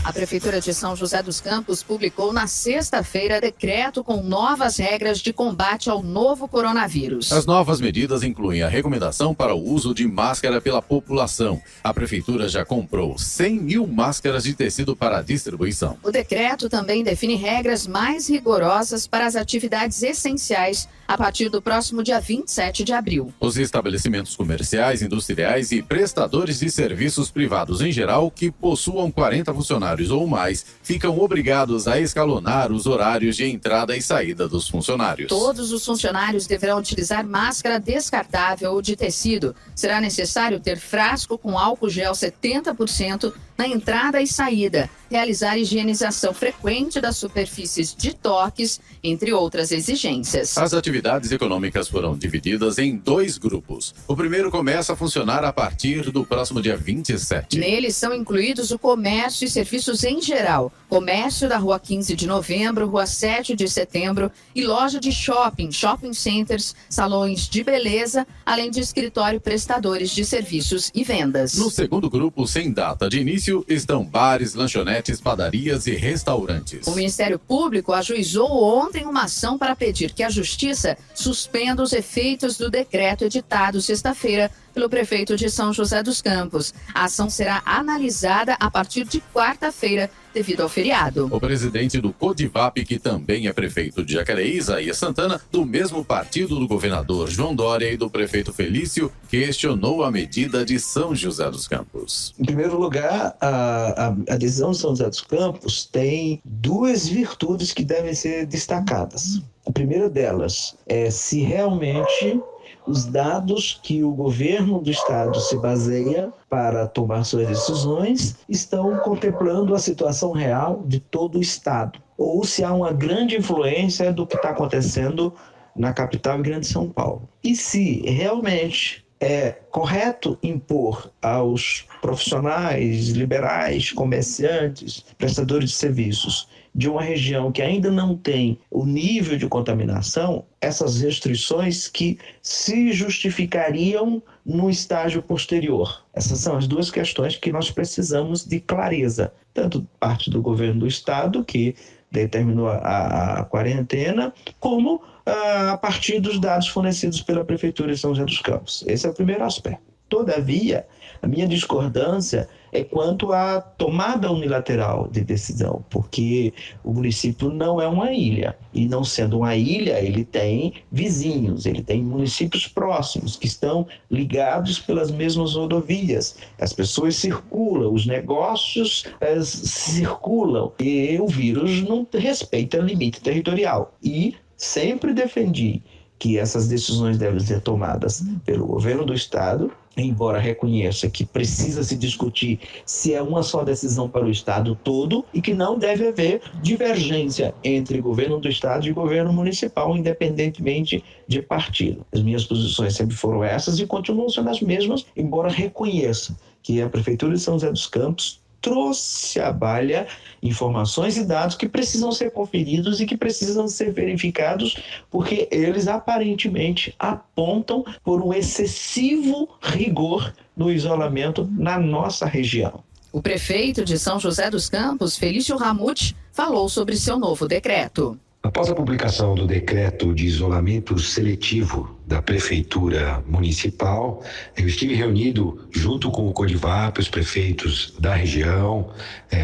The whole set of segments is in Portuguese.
A Prefeitura de São José dos Campos publicou na sexta-feira decreto com novas regras de combate ao novo coronavírus. As novas medidas incluem a recomendação para o uso de máscara pela população. A Prefeitura já comprou 100 mil máscaras de tecido para distribuição. O decreto também define regras mais rigorosas para as atividades essenciais a partir do próximo dia 27 de abril. Os estabelecimentos comerciais, industriais e prestadores de serviços privados em geral que possuam 40 funcionários ou mais ficam obrigados a escalonar os horários de entrada e saída dos funcionários. Todos os funcionários deverão utilizar máscara descartável ou de tecido. Será necessário ter frasco com álcool gel 70% na entrada e saída, realizar higienização frequente das superfícies de toques, entre outras exigências. As atividades econômicas foram divididas em 2 grupos. O primeiro começa a funcionar a partir do próximo dia 27. Neles são incluídos o comércio e serviços em geral, comércio da Rua 15 de Novembro, Rua 7 de Setembro e loja de shopping, shopping centers, salões de beleza, além de escritório prestadores de serviços e vendas. No segundo grupo, sem data de início, estão bares, lanchonetes, padarias e restaurantes. O Ministério Público ajuizou ontem uma ação para pedir que a Justiça suspenda os efeitos do decreto editado sexta-feira pelo prefeito de São José dos Campos. A ação será analisada a partir de quarta-feira, devido ao feriado. O presidente do Codivap, que também é prefeito de Jacareí, Isaías Santana, do mesmo partido do governador João Dória e do prefeito Felício, questionou a medida de São José dos Campos. Em primeiro lugar, a decisão de São José dos Campos tem 2 virtudes que devem ser destacadas. A primeira delas é se realmente os dados que o governo do estado se baseia para tomar suas decisões estão contemplando a situação real de todo o estado, ou se há uma grande influência do que está acontecendo na capital e Grande São Paulo. E se realmente é correto impor aos profissionais liberais, comerciantes, prestadores de serviços de uma região que ainda não tem o nível de contaminação, essas restrições que se justificariam no estágio posterior. Essas são as 2 questões que nós precisamos de clareza, tanto parte do governo do estado, que determinou a quarentena, como a partir dos dados fornecidos pela Prefeitura de São José dos Campos. Esse é o primeiro aspecto. Todavia, a minha discordância é quanto à tomada unilateral de decisão, porque o município não é uma ilha. E não sendo uma ilha, ele tem vizinhos, ele tem municípios próximos que estão ligados pelas mesmas rodovias. As pessoas circulam, os negócios circulam e o vírus não respeita limite territorial. E sempre defendi que essas decisões devem ser tomadas pelo governo do estado, embora reconheça que precisa se discutir se é uma só decisão para o estado todo e que não deve haver divergência entre governo do estado e governo municipal, independentemente de partido. As minhas posições sempre foram essas e continuam sendo as mesmas, embora reconheça que a Prefeitura de São José dos Campos trouxe à baila informações e dados que precisam ser conferidos e que precisam ser verificados, porque eles aparentemente apontam por um excessivo rigor no isolamento na nossa região. O prefeito de São José dos Campos, Felício Ramute, falou sobre seu novo decreto. Após a publicação do decreto de isolamento seletivo da Prefeitura Municipal, eu estive reunido junto com o Codivap, os prefeitos da região,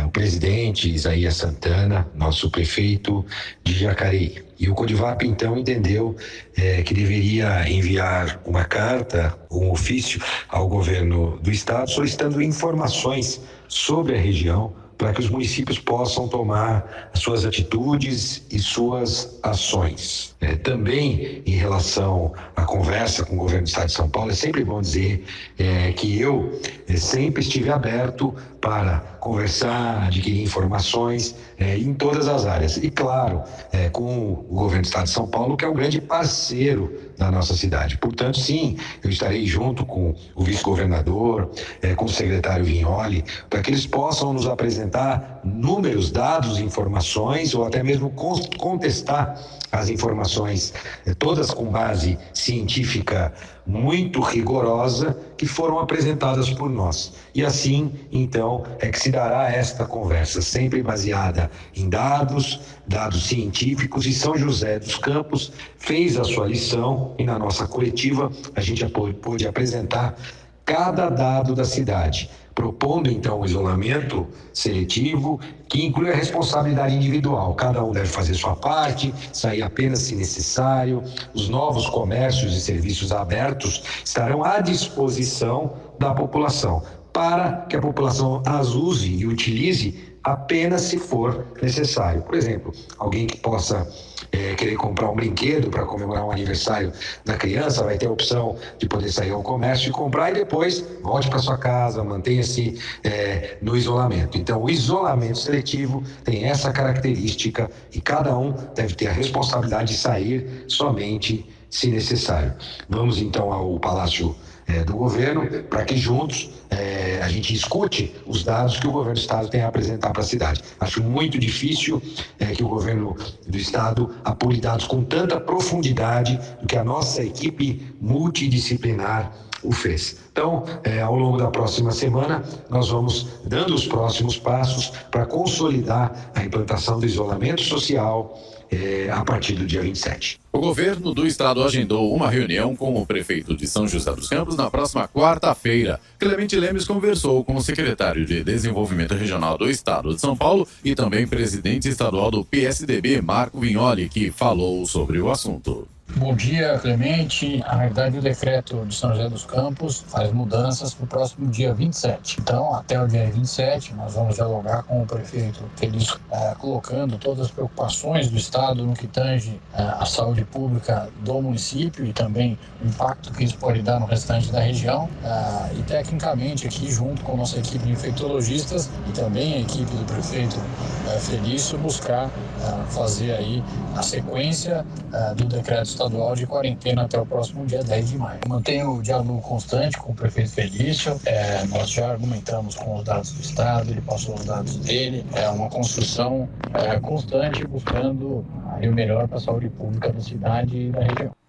o presidente Isaías Santana, nosso prefeito de Jacareí. E o Codivap, então, entendeu que deveria enviar uma carta, um ofício ao governo do estado, solicitando informações sobre a região, para que os municípios possam tomar suas atitudes e suas ações. Também, em relação à conversa com o governo do Estado de São Paulo, é sempre bom dizer que eu sempre estive aberto para conversar, adquirir informações em todas as áreas. E, claro, com o governo do Estado de São Paulo, que é um grande parceiro da nossa cidade. Portanto, sim, eu estarei junto com o vice-governador, com o secretário Vignoli, para que eles possam nos apresentar apresentar números, dados, informações ou até mesmo contestar as informações, todas com base científica muito rigorosa, que foram apresentadas por nós. E assim, então, é que se dará esta conversa, sempre baseada em dados científicos, e São José dos Campos fez a sua lição, e na nossa coletiva a gente pôde apresentar cada dado da cidade, propondo então o isolamento seletivo, que inclui a responsabilidade individual. Cada um deve fazer sua parte, sair apenas se necessário. Os novos comércios e serviços abertos estarão à disposição da população, para que a população as use e utilize apenas se for necessário. Por exemplo, alguém que possa querer comprar um brinquedo para comemorar um aniversário da criança, vai ter a opção de poder sair ao comércio e comprar, e depois volte para sua casa, mantenha-se no isolamento. Então, o isolamento seletivo tem essa característica, e cada um deve ter a responsabilidade de sair somente se necessário. Vamos então ao Palácio do Governo, para que juntos a gente escute os dados que o governo do estado tem a apresentar para a cidade. Acho muito difícil que o governo do estado apure dados com tanta profundidade do que a nossa equipe multidisciplinar o fez. Então, ao longo da próxima semana, nós vamos dando os próximos passos para consolidar a implantação do isolamento social a partir do dia 27. O governo do estado agendou uma reunião com o prefeito de São José dos Campos na próxima quarta-feira. Clemente Lemes conversou com o secretário de Desenvolvimento Regional do estado de São Paulo e também presidente estadual do PSDB, Marco Vignoli, que falou sobre o assunto. Bom dia, Clemente. Na verdade, o decreto de São José dos Campos faz mudanças para o próximo dia 27. Então, até o dia 27, nós vamos dialogar com o prefeito Felício, colocando todas as preocupações do Estado no que tange a saúde pública do município e também o impacto que isso pode dar no restante da região. E, tecnicamente, aqui, junto com a nossa equipe de infectologistas e também a equipe do prefeito Felício, buscar fazer aí a sequência do decreto estadual de quarentena até o próximo dia 10 de maio. Mantenho o diálogo constante com o prefeito Felício, nós já argumentamos com os dados do estado, ele passou os dados dele, é uma construção constante buscando o melhor para a saúde pública da cidade e da região.